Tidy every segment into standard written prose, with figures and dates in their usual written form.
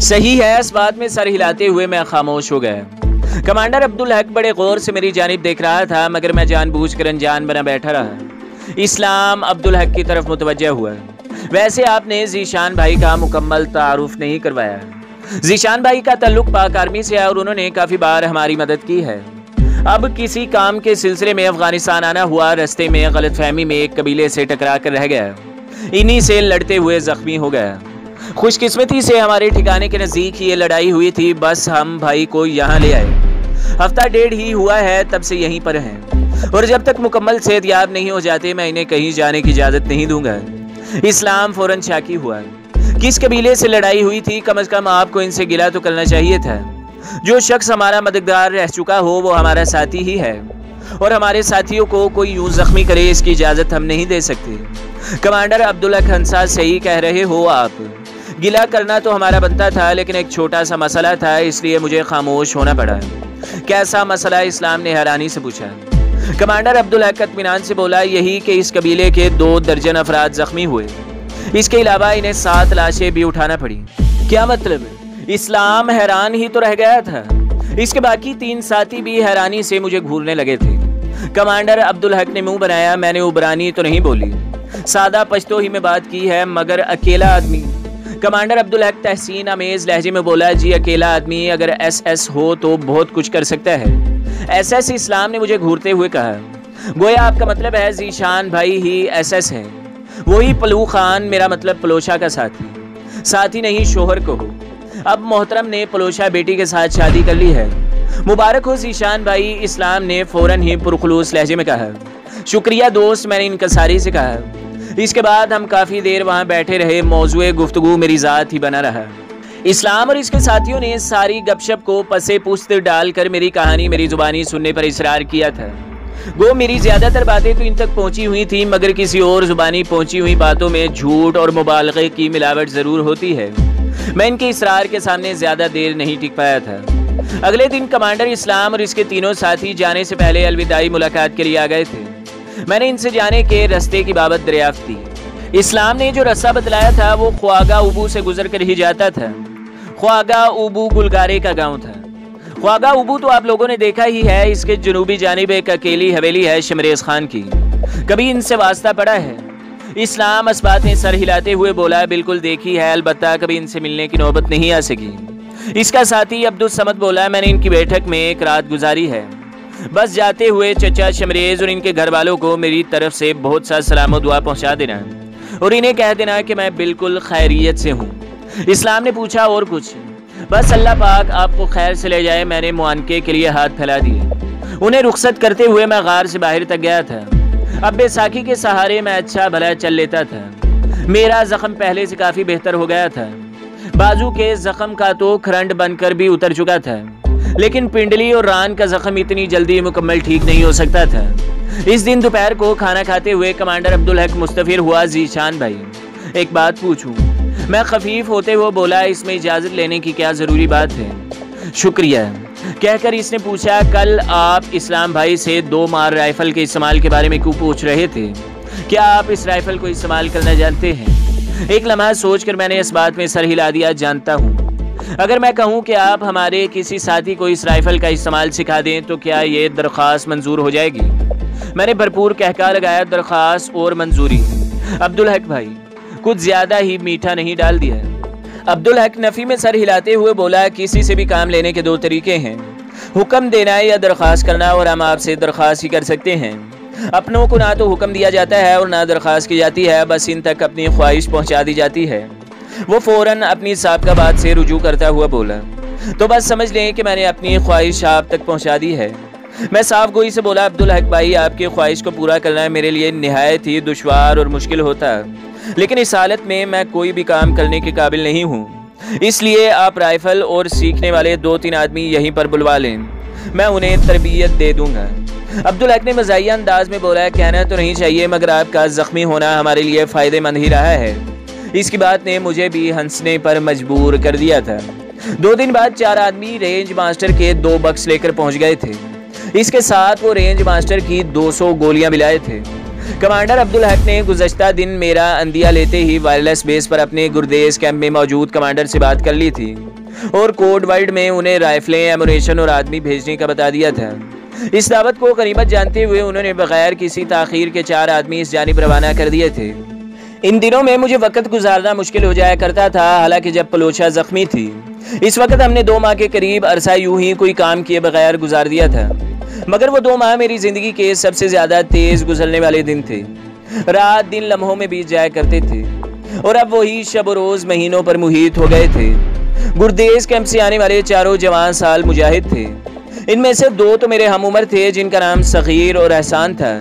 सही है, इस बात में सर हिलाते हुए मैं खामोश हो गया। कमांडर अब्दुल हक बड़े गौर से मेरी जानिब देख रहा था, मगर मैं जानबूझकर अनजान बना बैठा रहा। इस्लाम अब्दुल हक की तरफ मुतवज्जह हुआ। वैसे आपने जीशान भाई का मुकम्मल तारुफ नहीं करवाया। जीशान भाई का ताल्लुक पाक आर्मी से है और उन्होंने काफ़ी बार हमारी मदद की है। अब किसी काम के सिलसिले में अफगानिस्तान आना हुआ, रास्ते में गलतफहमी में एक कबीले से टकरा कर रह गया। इन्हीं से लड़ते हुए जख्मी हो गया। खुशकिस्मती से हमारे ठिकाने के नज़दीक ही ये लड़ाई हुई थी, बस हम भाई को यहाँ ले आए। हफ्ता डेढ़ ही हुआ है, तब से यहीं पर हैं और जब तक मुकम्मल सेहतयाब नहीं हो जाते मैं इन्हें कहीं जाने की इजाज़त नहीं दूंगा। इस्लाम फौरन शाकी हुआ। किस कबीले से लड़ाई हुई थी? कम अज़ कम आपको इनसे गिला तो करना चाहिए था। जो शख्स हमारा मददगार रह चुका हो वो हमारा साथी ही है और हमारे साथियों को कोई यूं जख्मी करे इसकी इजाज़त हम नहीं दे सकते। कमांडर अब्दुल हक हंसा, सही कह रहे हो आप। गिला करना तो हमारा बनता था, लेकिन एक छोटा सा मसला था, इसलिए मुझे खामोश होना पड़ा। कैसा मसला? इस्लाम ने हैरानी से पूछा। कमांडर अब्दुल हक इत्मीनान से बोला, यही कि इस कबीले के 2 दर्जन अफराद जख्मी हुए। इसके अलावा इन्हें 7 लाशें भी उठाना पड़ी। क्या मतलब? इस्लाम हैरान ही तो रह गया था। इसके बाकी 3 साथी भी हैरानी से मुझे घूरने लगे थे। कमांडर अब्दुल हक ने मुंह बनाया। मैंने उबरानी तो नहीं बोली, सादा पश्तो ही में बात की है, मगर अकेला आदमी। कमांडर अब्दुल हक तहसीन अमेज लहजे में बोला, जी अकेला आदमी अगर एसएस हो तो बहुत कुछ कर सकता है। एसएस? इस्लाम ने मुझे घूरते हुए कहा। गोया आपका मतलब है जीशान भाई ही एसएस है। वही पलू खान, मेरा मतलब पलोशा का साथी नहीं शोहर को हो। अब मोहतरम ने पलोशा बेटी के साथ शादी कर ली है। मुबारक हो जीशान भाई। इस्लाम ने फौरन ही पुरखुलूस लहजे में कहा। शुक्रिया दोस्त, मैंने इनकसारी से कहा। इसके बाद हम काफ़ी देर वहाँ बैठे रहे। मौजूए गुफ्तगू मेरी ज़ात ही बना रहा। इस्लाम और इसके साथियों ने सारी गपशप को पसे पुस्त डालकर मेरी कहानी मेरी ज़ुबानी सुनने पर इसरार किया था। गो मेरी ज़्यादातर बातें तो इन तक पहुँची हुई थी, मगर किसी और ज़ुबानी पहुँची हुई बातों में झूठ और मुबालगे की मिलावट ज़रूर होती है। मैं इनके इसरार के सामने ज़्यादा देर नहीं टिक पाया था। अगले दिन कमांडर इस्लाम और इसके तीनों साथी जाने से पहले अलविदाई मुलाकात के लिए आ गए थे। मैंने इनसे जाने के रास्ते की बाबत दरियाफ्त की। इस्लाम ने जो रास्ता बतलाया था वो ख्वागा उबू से गुजर कर ही जाता था। ख्वागा उबू गुलगारे का गांव था। ख्वागा उबू तो आप लोगों ने देखा ही है। इसके जनूबी जानिब एक अकेली हवेली है शमरेज खान की। कभी इनसे वास्ता पड़ा है? इस्लाम अस्बात ने सर हिलाते हुए बोला, बिल्कुल देखी है, अलबत्ता कभी इनसे मिलने की नौबत नहीं आ सकी। इसका साथी अब्दुल समद बोला, मैंने इनकी बैठक में एक रात गुजारी है। बस जाते हुए चचा शमरेज और इनके घर वालों को मेरी तरफ से बहुत सा सलाम दुआ पहुंचा देना और इन्हें कह देना कि मैं बिल्कुल खैरियत से हूँ। इस्लाम ने पूछा, और कुछ? बस अल्लाह पाक आपको खैर से ले जाए। मैंने मुआनके के लिए हाथ फैला दिए। उन्हें रुखसत करते हुए मैं गार से बाहर तक गया था। अब बैसाखी के सहारे मैं अच्छा भला चल लेता था। मेरा जख्म पहले से काफ़ी बेहतर हो गया था। बाजू के जख्म का तो खरंड बनकर भी उतर चुका था, लेकिन पिंडली और रान का जख्म इतनी जल्दी मुकम्मल ठीक नहीं हो सकता था। इस दिन दोपहर को खाना खाते हुए कमांडर अब्दुल हक मुस्तफिर हुआ, जीशान भाई एक बात पूछूं? मैं खफीफ होते हुए बोला, इसमें इजाज़त लेने की क्या ज़रूरी बात है? शुक्रिया कहकर इसने पूछा, कल आप इस्लाम भाई से 2 मार राइफल के इस्तेमाल के बारे में क्यों पूछ रहे थे? क्या आप इस राइफल को इस्तेमाल करना जानते हैं? एक लम्हा सोचकर मैंने इस बात में सर हिला दिया, जानता हूँ। अगर मैं कहूँ कि आप हमारे किसी साथी को इस राइफल का इस्तेमाल सिखा दें तो क्या ये दरख्वास्त मंजूर हो जाएगी? मैंने भरपूर कहका लगाया, दरख्वास्त और मंजूरी? अब्दुल हक भाई कुछ ज़्यादा ही मीठा नहीं डाल दिया? अब्दुल हक नफ़ी में सर हिलाते हुए बोला, किसी से भी काम लेने के 2 तरीके हैं, हुक्म देना या दरख्वास्त करना, और हम आपसे दरख्वास्त ही कर सकते हैं। अपनों को ना तो हुक्म दिया जाता है और ना दरख्वास्त की जाती है, बस इन तक अपनी ख्वाहिश पहुँचा दी जाती है। वो फ़ौरन अपनी साबिक़ा बात से रुजू करता हुआ बोला, तो बस समझ लें कि मैंने अपनी ख्वाहिश आप तक पहुँचा दी है। मैं साफ गोई से बोला, अब्दुल हक भाई आपकी ख्वाहिश को पूरा करना मेरे लिए निहायत ही दुश्वार और मुश्किल होता, लेकिन इस हालत में मैं कोई भी काम करने के काबिल नहीं हूँ। इसलिए आप राइफल और सीखने वाले 2-3 आदमी यहीं पर बुलवा लें, मैं उन्हें तरबियत दे दूँगा। अब्दुल हक ने मज़ाहिया अंदाज में बोला, कहना तो नहीं चाहिए मगर आपका ज़ख्मी होना हमारे लिए फ़ायदेमंद ही रहा है। इसकी बात ने मुझे भी हंसने पर मजबूर कर दिया था। 2 दिन बाद 4 आदमी रेंज मास्टर के 2 बक्स लेकर पहुंच गए थे। इसके साथ वो रेंज मास्टर की 200 गोलियां मिलाए थे। कमांडर अब्दुल हक ने गुज़श्ता दिन मेरा अंदिया लेते ही वायरलेस बेस पर अपने गुर्देज कैंप में मौजूद कमांडर से बात कर ली थी और कोड वर्ड में उन्हें राइफलें, एमुनेशन और आदमी भेजने का बता दिया था। इस दावत को गनीमत जानते हुए उन्होंने बगैर किसी ताखीर के 4 आदमी इस जानिब रवाना कर दिए थे। इन दिनों में मुझे वक्त गुजारना मुश्किल हो जाया करता था, हालांकि जब पलोचा जख्मी थी इस वक्त हमने 2 माह के करीब अरसा यूं ही कोई काम किए बगैर गुजार दिया था। मगर वो 2 माह मेरी जिंदगी के सबसे ज्यादा तेज गुजरने वाले दिन थे। रात दिन लम्हों में बीत जाया करते थे और अब वही शब रोज महीनों पर मुहीत हो गए थे। गुर्देज कैंप से आने वाले 4 जवान साल मुजाहिद थे। इनमें से 2 तो मेरे हम उम्र थे, जिनका नाम सगीर और एहसान था।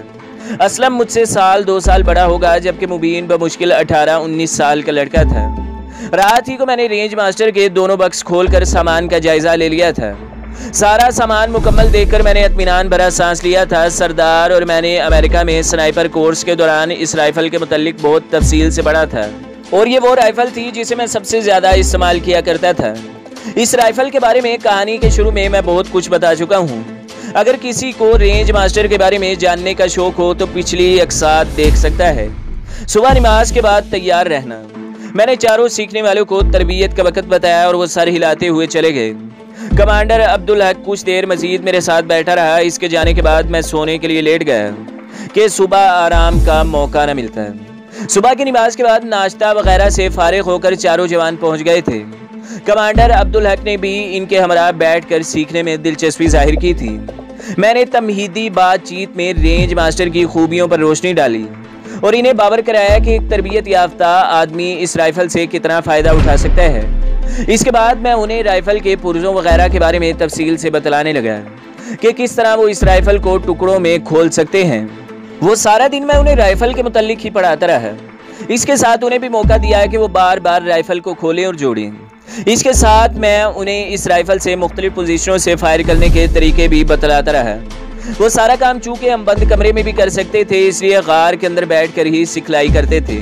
असलम मुझसे 2 साल बड़ा होगा, जबकि मुबीन बमुश्किल 18-19 साल का लड़का था। रात ही को मैंने रेंज मास्टर के दोनों बक्स खोलकर सामान का जायजा ले लिया था। सारा सामान मुकम्मल देखकर मैंने इत्मीनान भरा सांस लिया था। सरदार और मैंने अमेरिका में स्नाइपर कोर्स के दौरान इस राइफल के मुतल्लिक बहुत तफसील से पढ़ा था और ये वो राइफल थी जिसे मैं सबसे ज़्यादा इस्तेमाल किया करता था। इस राइफल के बारे में कहानी के शुरू में मैं बहुत कुछ बता चुका हूँ। अगर किसी को रेंज मास्टर के बारे में जानने का शौक हो तो पिछली अक्सात देख सकता है। सुबह नमाज के बाद तैयार रहना। मैंने चारों सीखने वालों को तरबियत का वक्त बताया और वो सर हिलाते हुए चले गए। कमांडर अब्दुल हक कुछ देर मजीद मेरे साथ बैठा रहा। इसके जाने के बाद मैं सोने के लिए लेट गया कि सुबह आराम का मौका न मिलता है। सुबह की नमाज के बाद नाश्ता वगैरह से फारिग होकर चारों जवान पहुंच गए थे। कमांडर अब्दुल हक ने भी इनके हमरा बैठकर सीखने में दिलचस्पी जाहिर की थी। मैंने तमहीदी बातचीत में रेंज मास्टर की खूबियों पर रोशनी डाली और इन्हें बावर कराया कि एक तरबियत याफ्ता आदमी इस राइफल से कितना फ़ायदा उठा सकता है। इसके बाद मैं उन्हें राइफल के पुर्जों वगैरह के बारे में तफसील से बतलाने लगा कि किस तरह वो इस राइफल को टुकड़ों में खोल सकते हैं। वो सारा दिन मैं उन्हें राइफल के मुतल्लिक ही पढ़ाता रहा। इसके साथ उन्हें भी मौका दिया कि वो बार बार राइफल को खोलें और जोड़ें। इसके साथ मैं उन्हें इस राइफल से मुख्तलिफ पोजीशनों से फायर करने के तरीके भी बतलाता रहा। वो सारा काम चूँकि हम बंद कमरे में भी कर सकते थे, इसलिए गार के अंदर बैठकर ही सिखलाई करते थे।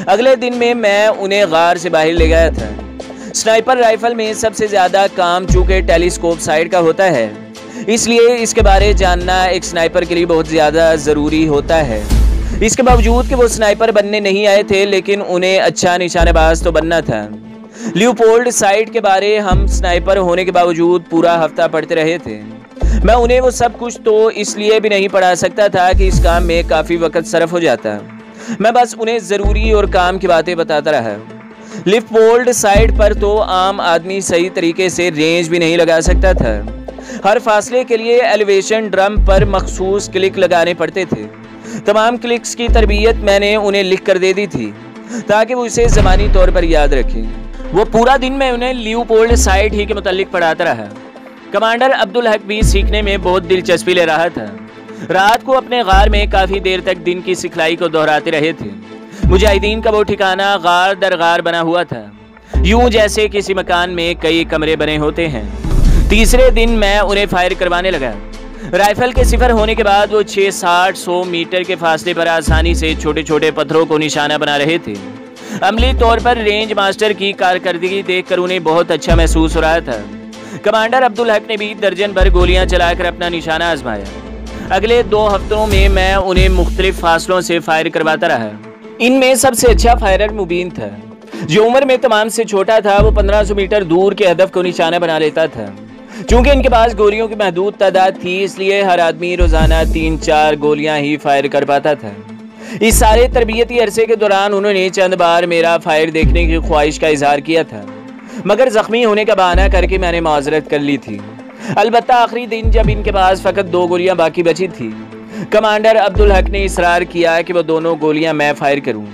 अगले दिन में मैं उन्हें गार से बाहर ले गया था। स्नाइपर राइफल में सबसे ज़्यादा काम चूँकि टेलीस्कोप साइड का होता है, इसलिए इसके बारे जानना एक स्नाइपर के लिए बहुत ज़्यादा ज़रूरी होता है। इसके बावजूद कि वो स्नाइपर बनने नहीं आए थे, लेकिन उन्हें अच्छा निशानेबाज तो बनना था। ल्यूपोल्ड साइट के बारे हम स्नाइपर होने के बावजूद पूरा हफ्ता पढ़ते रहे थे। मैं उन्हें वो सब कुछ तो इसलिए भी नहीं पढ़ा सकता था कि इस काम में काफ़ी वक्त सरफ हो जाता। मैं बस उन्हें ज़रूरी और काम की बातें बताता रहा। ल्यूपोल्ड साइट पर तो आम आदमी सही तरीके से रेंज भी नहीं लगा सकता था। हर फासले के लिए एलिवेशन ड्रम पर मखसूस क्लिक लगाने पड़ते थे। तमाम क्लिक्स की तरबियत मैंने उन्हें लिख कर दे दी थी ताकि वो इसे ज़बानी तौर पर याद रखें। वो पूरा दिन मैं उन्हें ल्यूपोल्ड साइट ही के मुतल्लिक पढ़ाता रहा। कमांडर अब्दुल हक भी सीखने में बहुत दिलचस्पी ले रहा था। रात को अपने गार में काफ़ी देर तक दिन की सिखलाई को दोहराते रहे थे। मुजाहिदीन का वो ठिकाना गार दर गार बना हुआ था, यूं जैसे किसी मकान में कई कमरे बने होते हैं। तीसरे दिन मैं उन्हें फायर करवाने लगा। राइफल के सिफर होने के बाद वो 660-100 मीटर के फासले पर आसानी से छोटे छोटे पत्थरों को निशाना बना रहे थे। अमली तौर पर रेंज मास्टर की कारकर्दगी देखकर उन्हें बहुत अच्छा महसूस हो रहा था। कमांडर अब्दुल हक ने भी दर्जन भर गोलियां चलाकर अपना निशाना आजमाया। अगले 2 हफ्तों में मैं उन्हें मुख्तलिफ फासलों से फायर करवाता रहा। इनमें सबसे अच्छा फायरर मुबीन था, जो उम्र में तमाम से छोटा था। वो 1500 मीटर दूर के हदफ को निशाना बना लेता था। चूँकि इनके पास गोलियों की महदूद तादाद थी, इसलिए हर आदमी रोज़ाना 3-4 गोलियां ही फायर कर पाता था। इस सारे तरबियती अरसे के दौरान उन्होंने चंद बार मेरा फायर देखने की ख्वाहिश का इजहार किया था, मगर ज़ख्मी होने का बहाना करके मैंने माजरत कर ली थी। अलबत्ता आखिरी दिन जब इनके पास फ़कत 2 गोलियां बाकी बची थी, कमांडर अब्दुल हक ने इसरार किया कि वो दोनों गोलियां मैं फायर करूं।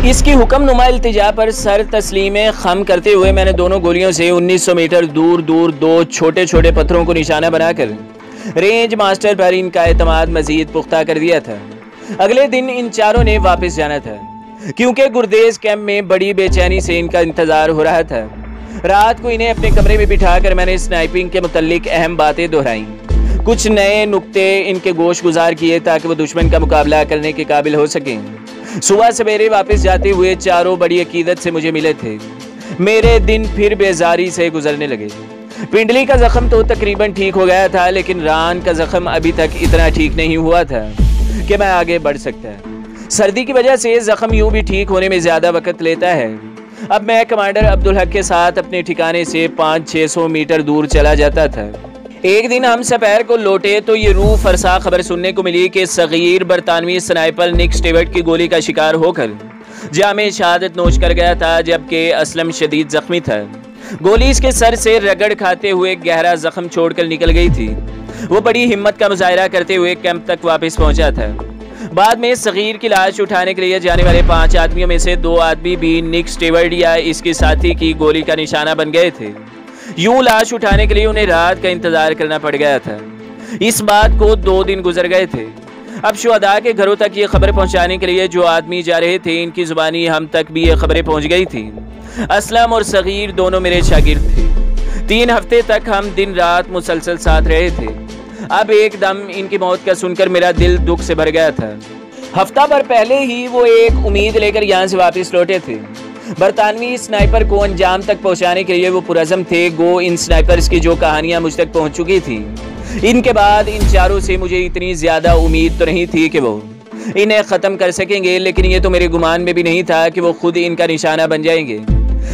इसकी हुक्मनुमा इल्तिजा पर सर तस्लीम खम करते हुए मैंने दोनों गोलियों से 1900 मीटर दूर 2 छोटे छोटे पत्थरों को निशाना बनाकर रेंज मास्टर पर इनका एतमाद मजीद पुख्ता कर दिया था। अगले दिन इन चारों ने वापस जाना था, क्योंकि गुर्देज कैंप में बड़ी बेचैनी से इनका इंतजार हो रहा था। रात को इन्हें अपने कमरे में बिठाकर मैंने स्नाइपिंग के मुतल्लिक अहम बातें दोहराई। कुछ नए नुक्ते इनके गोश गुजार किए ताकि वो दुश्मन का मुकाबला करने के काबिल हो सकें। सुबह सवेरे वापस जाते हुए चारों बड़ी अकीदत से मुझे मिले थे। मेरे दिन फिर बेजारी से गुजरने लगे। पिंडली का जख्म तो तकरीबन ठीक हो गया था, लेकिन रान का जख्म अभी तक इतना ठीक नहीं हुआ था कि मैं आगे बढ़ सकता। सर्दी की वजह से जख्म यूं भी ठीक होने में ज्यादा वक्त लेता है। अब मैं कमांडर अब्दुल हक के साथ अपने ठिकाने से 500-600 मीटर दूर चला जाता था। एक दिन हम सपहर को लौटे तो ये रूह फरसा खबर सुनने को मिली कि सगीर बरतानवी स्नाइपर निक स्टेवर्ट की गोली का शिकार होकर जामे शहादत नोश कर गया था, जबकि असलम शदीद जख्मी था। गोली इसके सर से रगड़ खाते हुए गहरा जख्म छोड़कर निकल गई थी। वो बड़ी हिम्मत का मुजाहिरा करते हुए कैंप तक वापस पहुंचा था। बाद में सगीर की लाश उठाने के लिए जाने वाले 5 आदमियों में से 2 आदमी भी निक स्टेवर्ट या इसके साथी की गोली का निशाना बन गए थे। यूं लाश उठाने के लिए उन्हें रात का इंतजार करना पड़ गया था। इस बात को 2 दिन गुजर गए थे। अब शुहदा के घरों तक ये खबर पहुंचाने के लिए जो आदमी जा रहे थे, इनकी जुबानी हम तक भी ये खबरें पहुंच गई थी। असलम और सगीर दोनों मेरे शागिर्द थे। 3 हफ्ते तक हम दिन रात मुसलसल साथ रहे थे। अब एकदम इनकी मौत का सुनकर मेरा दिल दुख से भर गया था। हफ्ता भर पहले ही वो एक उम्मीद लेकर यहाँ से वापस लौटे थे। बरतानवी स्नाइपर को अंजाम तक पहुंचाने के लिए वो पुरज़म थे। गो इन स्नाइपर्स की जो कहानियां मुझ तक पहुंच चुकी थी, इनके बाद इन चारों से मुझे इतनी ज़्यादा उम्मीद तो नहीं थी कि वो इन्हें ख़त्म कर सकेंगे, लेकिन ये तो मेरे गुमान में भी नहीं था कि वो खुद इनका निशाना बन जाएंगे।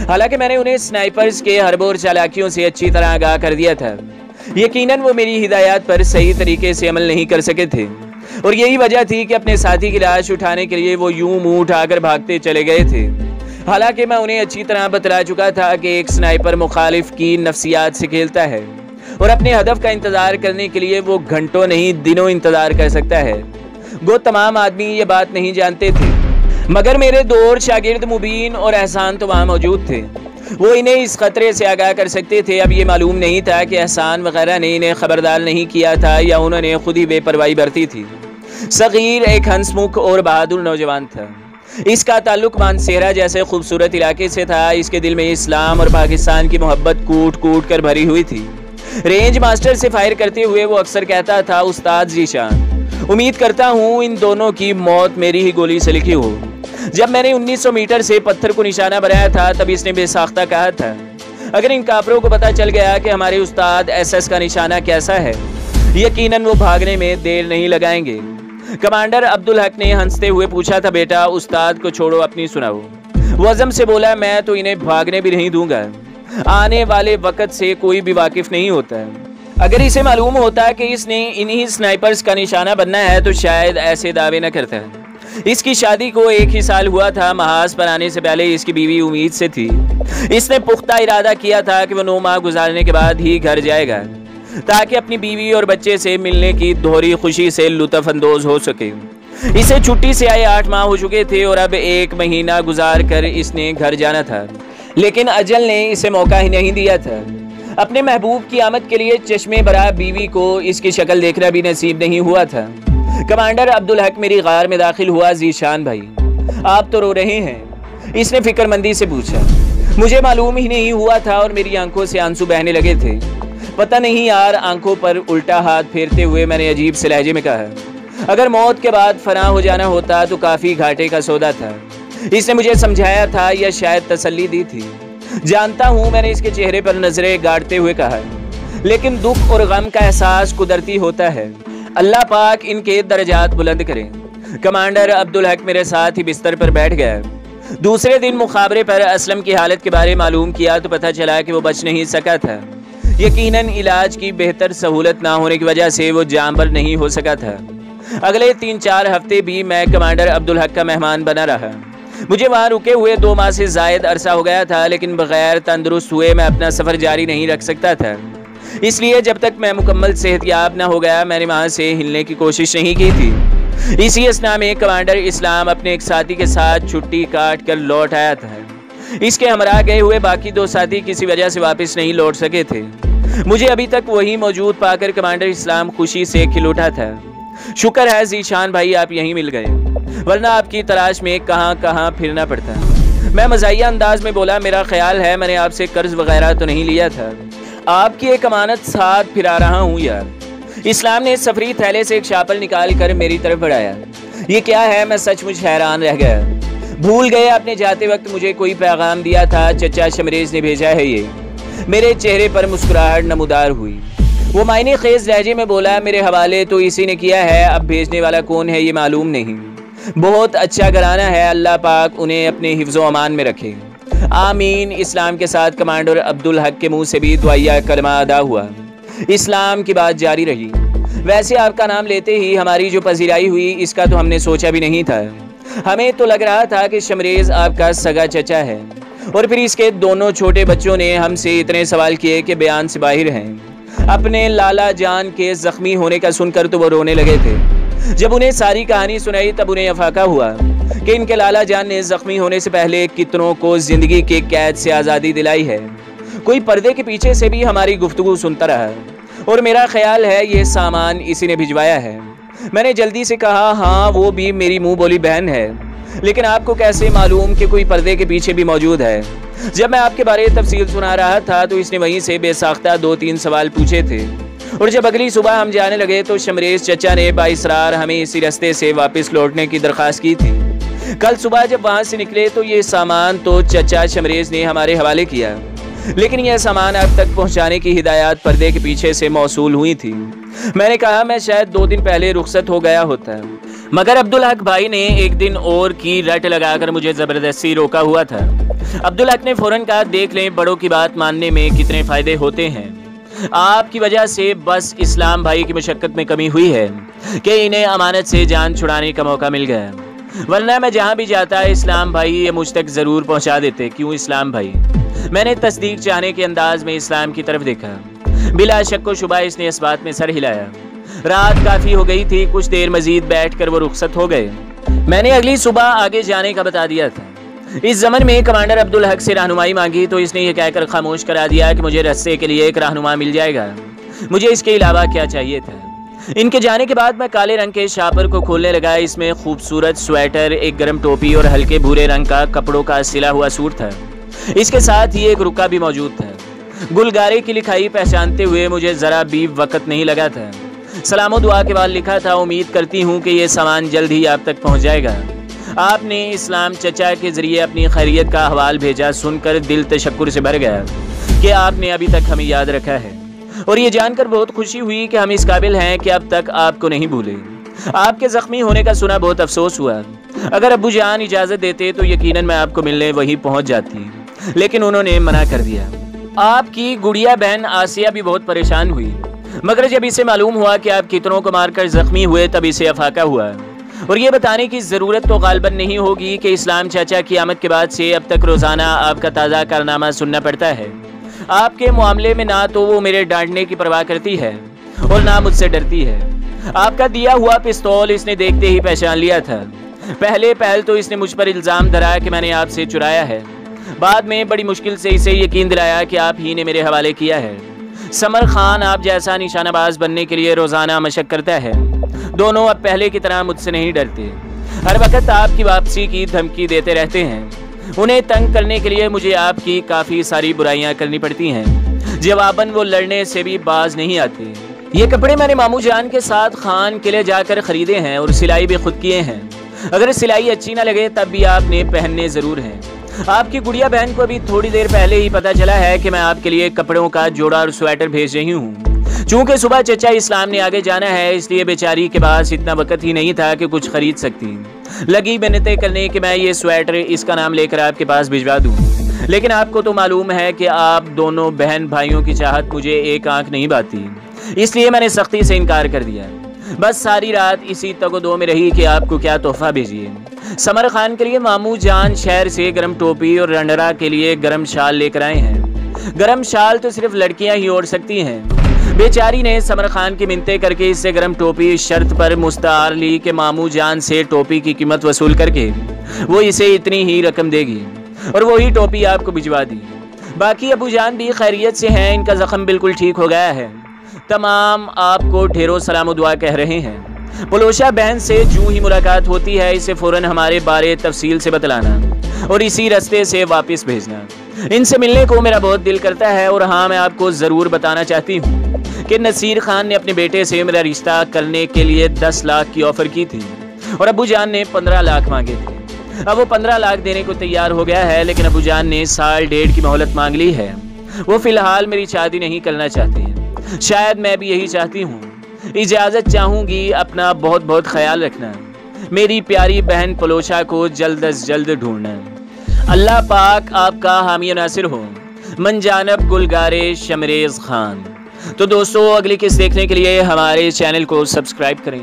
हालांकि मैंने उन्हें स्नाइपर्स के हरबों और चालाकियों से अच्छी तरह आगाह कर दिया था। यकीनन वो मेरी हिदायत पर सही तरीके से अमल नहीं कर सके थे और यही वजह थी कि अपने साथी की लाश उठाने के लिए वो यूं मुंह उठाकर भागते चले गए थे। हालांकि मैं उन्हें अच्छी तरह बतला चुका था कि एक स्नाइपर मुखालिफ की नफ्सियात से खेलता है और अपने हदफ का इंतजार करने के लिए वो घंटों नहीं दिनों इंतजार कर सकता है। वो तमाम आदमी ये बात नहीं जानते थे, मगर मेरे 2 और शागिर्द मुबीन और एहसान तो वहाँ मौजूद थे। वो इन्हें इस खतरे से आगाह कर सकते थे। अब ये मालूम नहीं था कि एहसान वगैरह ने इन्हें खबरदार नहीं किया था या उन्होंने खुद ही बेपरवाही बरती थी। सगीर एक हंसमुख और बहादुर नौजवान था। इसका ताल्लुक मानसेरा जैसे खूबसूरत इलाके से था। इसके दिल में इस्लाम और पाकिस्तान की मोहब्बत कूट कूट कर भरी हुई थी। रेंज मास्टर से फायर करते हुए वो अक्सर कहता था, उस्ताद जीशान, उम्मीद करता हूँ इन दोनों की मौत मेरी ही गोली से लिखी हो। जब मैंने 1900 मीटर से पत्थर को निशाना बनाया था, तब इसने बेसाख्ता कहा था, अगर इन काफरों को पता चल गया कि हमारे उस्ताद SS का निशाना कैसा है, यकीनन वो भागने में देर नहीं लगाएंगे। कमांडर अब्दुल हक ने हंसते हुए पूछा था, बेटा उस्ताद को छोड़ो, अपनी सुनाओ। वो अज़म से बोला, मैं तो इन्हें भागने भी नहीं दूंगा। आने वाले वक्त से कोई भी वाकिफ नहीं होता है। अगर इसे मालूम होता कि इसने इन्हीं स्नाइपर्स का निशाना बनना है तो शायद ऐसे दावे न करता। इसकी शादी को 1 ही साल हुआ था। महाज पर आने से पहले इसकी बीवी उम्मीद से थी। इसने पुख्ता इरादा किया था कि वो 9 माह गुजारने के बाद ही घर जाएगा, ताकि अपनी बीवी और बच्चे से मिलने की दोहरी खुशी से लुत्फ अंदोज हो सके। इसे छुट्टी से आए 8 माह हो चुके थे और अब 1 महीना गुजार कर इसने घर जाना था, लेकिन अजल ने इसे मौका ही नहीं दिया था। अपने महबूब की आमद के लिए चश्मे भरा बीवी को इसकी शक्ल देखना भी नसीब नहीं हुआ था। कमांडर अब्दुल हक मेरी गार में दाखिल हुआ। जीशान भाई, आप तो रो रहे हैं? इसने फिक्रमंदी से पूछा। मुझे मालूम ही नहीं हुआ था और मेरी आंखों से आंसू बहने लगे थे। पता नहीं यार, आंखों पर उल्टा हाथ फेरते हुए मैंने अजीब से लहजे में कहा, अगर मौत के बाद फना हो जाना होता तो काफ़ी घाटे का सौदा था। इसने मुझे समझाया था या शायद तसल्ली दी थी, जानता हूँ, मैंने इसके चेहरे पर नजरें गाड़ते हुए कहा, लेकिन दुख और गम का एहसास कुदरती होता है। अल्लाह पाक इनके दर्जात बुलंद करे। कमांडर अब्दुल हक मेरे साथ ही बिस्तर पर बैठ गया। दूसरे दिन मुखाबरे पर असलम की हालत के बारे मालूम किया तो पता चला कि वो बच नहीं सका था। यकीनन इलाज की बेहतर सहूलत ना होने की वजह से वो जांबर नहीं हो सका था। अगले 3-4 हफ्ते भी मैं कमांडर अब्दुल हक का मेहमान बना रहा। मुझे वहाँ रुके हुए 2 माह से ज़ायद अरसा हो गया था, लेकिन बगैर तंदुरुस्त हुए मैं अपना सफ़र जारी नहीं रख सकता था। इसलिए जब तक मैं मुकम्मल सेहतियाब ना हो गया, मैंने वहाँ से हिलने की कोशिश नहीं की थी। इसी असना में कमांडर इस्लाम अपने एक साथी के साथ छुट्टी काट कर लौट आया था। इसके हमरा गए हुए बाकी 2 साथी किसी वजह से वापस नहीं लौट सके थे। मुझे अभी तक वही मौजूद पाकर कमांडर इस्लाम खुशी से खिल उठा था। शुक्र है जीशान भाई, आप यहीं मिल गए, वरना आपकी तलाश में कहाँ कहाँ फिरना पड़ता। मैं मज़ाहिया अंदाज में बोला, मेरा ख्याल है मैंने आपसे कर्ज वगैरह तो नहीं लिया था, आपकी एक अमानत साथ फिरा रहा हूँ यार। इस्लाम ने सफरी थैले से एक शापल निकाल कर मेरी तरफ बढ़ाया। ये क्या है? मैं सचमुच हैरान रह गया। भूल गए आपने जाते वक्त मुझे कोई पैगाम दिया था, चचा शमरेज ने भेजा है ये। मेरे चेहरे पर मुस्कुराहट नमूदार हुई। वो मायने खेज लहजे में बोला, मेरे हवाले तो इसी ने किया है, अब भेजने वाला कौन है ये मालूम नहीं। बहुत अच्छा घराना है, अल्लाह पाक उन्हें अपने हिफ्ज़ो अमान में रखे, आमीन। इस्लाम के साथ कमांडर अब्दुल हक के मुंह से भी दुआया कलमा अदा हुआ। इस्लाम की बात जारी रही। वैसे आपका नाम लेते ही हमारी जो पजीराई हुई, इसका तो हमने सोचा भी नहीं था। हमें तो लग रहा था कि शमरेज आपका सगा चचा है। और फिर इसके दोनों छोटे बच्चों ने हमसे इतने सवाल किए कि बयान से बाहर हैं। अपने लाला जान के जख्मी होने का सुनकर तो वो रोने लगे थे। जब उन्हें सारी कहानी सुनाई तब उन्हें अफाका हुआ कि इनके लाला जान ने जख्मी होने से पहले कितनों को जिंदगी के कैद से आज़ादी दिलाई है। कोई पर्दे के पीछे से भी हमारी गुफ्तगू सुनता रहा और मेरा ख्याल है ये सामान इसी ने भिजवाया है। मैंने जल्दी से कहा, हाँ वो भी मेरी मुंह बोली बहन है, लेकिन आपको कैसे मालूम कि कोई पर्दे के पीछे भी मौजूद है? जब मैं आपके बारे में तफसील सुना रहा था तो इसने वहीं से बेसाख्ता 2-3 सवाल पूछे थे। और जब अगली सुबह हम जाने लगे तो शमरेज चचा ने बाइसरार हमें इसी रास्ते से वापस लौटने की दरख्वास्त की थी। कल सुबह जब वहाँ से निकले तो ये सामान तो चचा शमरेज ने हमारे हवाले किया, लेकिन यह सामान अब तक पहुँचाने की हिदायत पर्दे के पीछे से मौसूल हुई थी। मैंने कहा मैं शायद 2 दिन पहले रुखसत हो गया होता, मगर अब्दुल हक भाई ने एक दिन और की रट लगाकर मुझे ज़बरदस्ती रोका हुआ था। अब्दुल हक ने फौरन कहा, देख लें बड़ों की बात मानने में कितने फ़ायदे होते हैं। आपकी वजह से बस इस्लाम भाई की मशक्क़त में कमी हुई है कि इन्हें अमानत से जान छुड़ाने का मौका मिल गया, वरना मैं जहाँ भी जाता इस्लाम भाई ये मुझ तक ज़रूर पहुँचा देते। क्यों इस्लाम भाई? मैंने तस्दीक चाहने के अंदाज में इस्लाम की तरफ देखा। बिला शक व शुबा इसने इस बात में सर हिलाया। रात काफ़ी हो गई थी, कुछ देर मजीद बैठकर वो रुखसत हो गए। मैंने अगली सुबह आगे जाने का बता दिया था। इस ज़मन में कमांडर अब्दुल हक से रहनुमाई मांगी तो इसने ये कहकर खामोश करा दिया कि मुझे रस्ते के लिए एक रहनुमा मिल जाएगा, मुझे इसके अलावा क्या चाहिए था। इनके जाने के बाद मैं काले रंग के शापर को खोलने लगा। इसमें खूबसूरत स्वेटर, एक गर्म टोपी और हल्के भूरे रंग का कपड़ों का सिला हुआ सूट था। इसके साथ ही एक रुक्का भी मौजूद था। गुलगारे की लिखाई पहचानते हुए मुझे ज़रा भी वक्त नहीं लगा था। सलामो दुआ के बाद लिखा था, उम्मीद करती हूँ कि ये सामान जल्द ही आप तक पहुँच जाएगा। आपने इस्लाम चचा के ज़रिए अपनी खैरियत का हवाल भेजा, सुनकर दिल तशक्कुर से भर गया कि आपने अभी तक हमें याद रखा है। और ये जानकर बहुत खुशी हुई कि हम इस काबिल हैं कि अब तक आपको नहीं भूले। आपके ज़ख्मी होने का सुना बहुत अफसोस हुआ। अगर अब्बू जान इजाज़त देते तो यकीनन मैं आपको मिलने वहीं पहुँच जाती, लेकिन उन्होंने मना कर दिया। आपकी गुड़िया बहन आसिया भी बहुत परेशान हुई, मगर जब इसे मालूम हुआ कि आप कितनों को मारकर ज़ख्मी हुए तब इसे अफाका हुआ। और ये बताने की ज़रूरत तो गालबन नहीं होगी कि इस्लाम चाचा की आमद के बाद से अब तक रोज़ाना आपका ताज़ा कारनामा सुनना पड़ता है। आपके मामले में ना तो वो मेरे डांटने की परवाह करती है और ना मुझसे डरती है। आपका दिया हुआ पिस्तौल इसने देखते ही पहचान लिया था। पहल तो इसने मुझ पर इल्ज़ाम धरा कि मैंने आपसे चुराया है। बाद में बड़ी मुश्किल से इसे यकीन दिलाया कि आप ही ने मेरे हवाले किया है। समर खान आप जैसा निशानाबाज बनने के लिए रोज़ाना मशक करता है। दोनों अब पहले की तरह मुझसे नहीं डरते। हर वक्त आपकी वापसी की धमकी देते रहते हैं। उन्हें तंग करने के लिए मुझे आपकी काफ़ी सारी बुराइयां करनी पड़ती हैं। जवाबन वो लड़ने से भी बाज नहीं आते। ये कपड़े मैंने मामू जान के साथ खान किले जाकर ख़रीदे हैं और सिलाई भी खुद किए हैं। अगर सिलाई अच्छी ना लगे तब भी आपने पहनने ज़रूर हैं। आपकी गुड़िया बहन को भी थोड़ी देर पहले ही पता चला है कि मैं आपके लिए कपड़ों का जोड़ा और स्वेटर भेज रही हूँ। चूँकि सुबह चचा इस्लाम ने आगे जाना है, इसलिए बेचारी के पास इतना वक्त ही नहीं था कि कुछ खरीद सकती। लगी मिन्नतें करने कि मैं ये स्वेटर इसका नाम लेकर आपके पास भिजवा दूँ, लेकिन आपको तो मालूम है कि आप दोनों बहन भाइयों की चाहत मुझे एक आंख नहीं भाती, इसलिए मैंने सख्ती से इनकार कर दिया। बस सारी रात इसी तगदो में रही कि आपको क्या तोहफा भेजिए। समर खान के लिए मामू जान शहर से गर्म टोपी और रंडरा के लिए गर्म शाल लेकर आए हैं। गर्म शाल तो सिर्फ लड़कियां ही ओढ़ सकती हैं। बेचारी ने समर खान की मिन्नतें करके इससे गर्म टोपी इस शर्त पर मुस्तार ली कि मामू जान से टोपी की कीमत वसूल करके वो इसे इतनी ही रकम देगी और वही टोपी आपको भिजवा दी। बाकी अबू जान भी खैरियत से हैं, इनका ज़ख्म बिल्कुल ठीक हो गया है। तमाम आपको ढेरों सलाम दुआ कह रहे हैं। पुलोशा बहन से जूं ही मुलाकात होती है इसे फ़ौरन हमारे बारे तफसील से बतलाना और इसी रास्ते से वापस भेजना। इनसे मिलने को मेरा बहुत दिल करता है। और हाँ, मैं आपको ज़रूर बताना चाहती हूँ कि नसीर खान ने अपने बेटे से मेरा रिश्ता करने के लिए 10 लाख की ऑफ़र की थी और अबू जान ने 15 लाख मांगे थे। अब वो 15 लाख देने को तैयार हो गया है, लेकिन अबू जान ने 1.5 साल की मोहलत मांग ली है। वो फ़िलहाल मेरी शादी नहीं करना चाहते हैं। शायद मैं भी यही चाहती हूँ। इजाज़त चाहूँगी, अपना बहुत बहुत ख्याल रखना। मेरी प्यारी बहन पलोशा को जल्द अज जल्द ढूंढना। अल्लाह पाक आपका हामी नासिर हो। मनजानब गुलगारे शमरेज खान। तो दोस्तों, अगली किस्त देखने के लिए हमारे चैनल को सब्सक्राइब करें,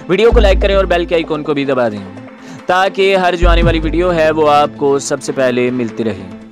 वीडियो को लाइक करें और बेल के आइकॉन को भी दबा दें ताकि हर जो आने वाली वीडियो है वो आपको सबसे पहले मिलती रहे।